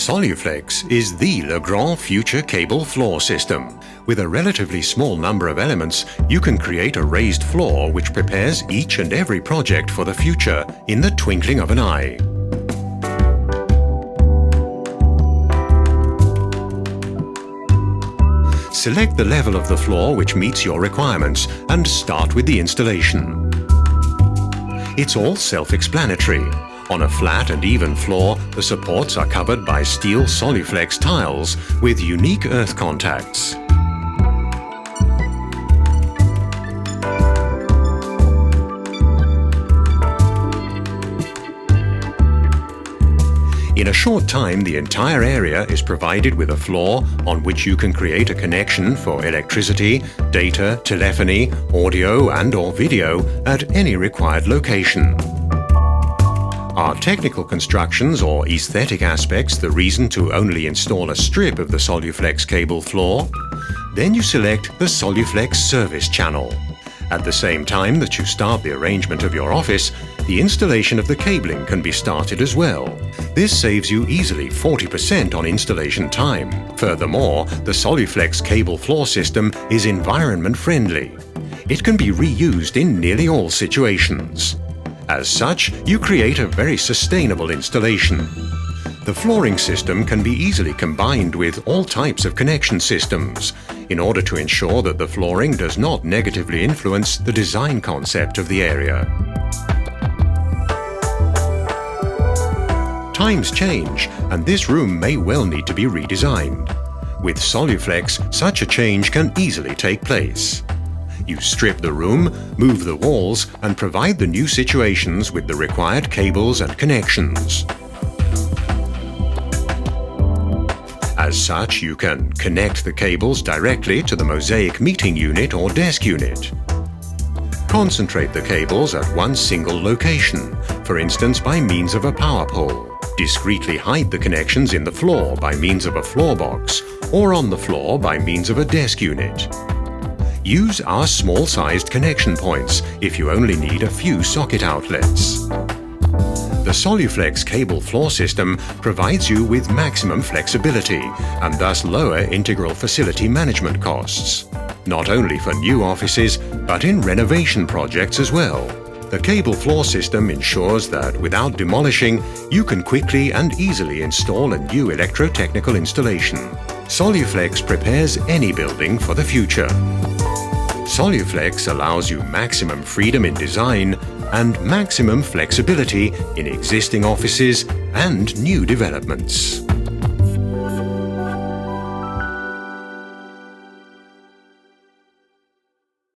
Soluflex is the Legrand future cable floor system. With a relatively small number of elements, you can create a raised floor which prepares each and every project for the future in the twinkling of an eye. Select the level of the floor which meets your requirements and start with the installation. It's all self-explanatory. On a flat and even floor, the supports are covered by steel Soluflex tiles with unique earth contacts. In a short time, the entire area is provided with a floor on which you can create a connection for electricity, data, telephony, audio and/or video at any required location. Are technical constructions or aesthetic aspects the reason to only install a strip of the Soluflex cable floor? Then you select the Soluflex service channel. At the same time that you start the arrangement of your office, the installation of the cabling can be started as well. This saves you easily 40% on installation time. Furthermore, the Soluflex cable floor system is environment friendly. It can be reused in nearly all situations. As such, you create a very sustainable installation. The flooring system can be easily combined with all types of connection systems in order to ensure that the flooring does not negatively influence the design concept of the area. Times change, and this room may well need to be redesigned. With Soluflex, such a change can easily take place. You strip the room, move the walls, and provide the new situations with the required cables and connections. As such, you can connect the cables directly to the mosaic meeting unit or desk unit. Concentrate the cables at one single location, for instance by means of a power pole. Discreetly hide the connections in the floor by means of a floor box, or on the floor by means of a desk unit. Use our small-sized connection points if you only need a few socket outlets. The Soluflex cable floor system provides you with maximum flexibility and thus lower integral facility management costs. Not only for new offices, but in renovation projects as well. The cable floor system ensures that without demolishing, you can quickly and easily install a new electrotechnical installation. Soluflex prepares any building for the future. Soluflex allows you maximum freedom in design and maximum flexibility in existing offices and new developments.